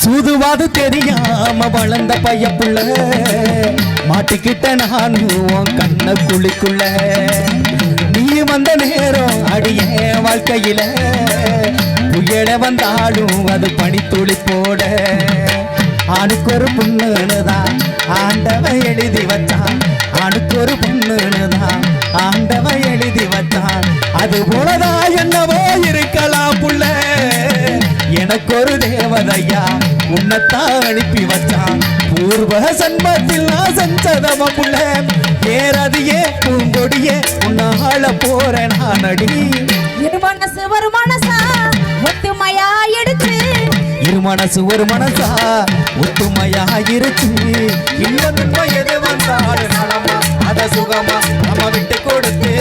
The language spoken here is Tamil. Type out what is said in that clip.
சூதுவாது தெரியாம வளர்ந்த பையப்புள்ள மாட்டிக்கிட்ட நானும் கண்ண குழிக்குள்ள நீ வந்த நேரம் அடியே வாழ்க்கையில புயல வந்தாலும் அது பனித்துளி போட ஆணுக்கு ஒரு பொண்ணுதான் ஆண்டவன் எழுதி வச்சான் ஆணுக்கு ஒரு பொண்ணுதான் ஆண்டவன் எழுதி வச்சான் அது போலதான் என்னவோ இருக்கலாம் புள்ள எனக்கு ஒரு தேவதையா உன்னைத்தான் அனுப்பி வச்சான் பூர்வ சன்மத்தில் நான் செஞ்சதம புள்ள ஏறதியே பூங்கொடியே உன்னால போற நான் அடி மனசு ஒரு மனசா ஒத்துமையா எடுத்து மனசு ஒரு மனசா ஒத்துமையா இருச்சு இன்னும் எது வந்தாலும் நலமா அத சுகமா நம்ம விட்டு கொடுத்து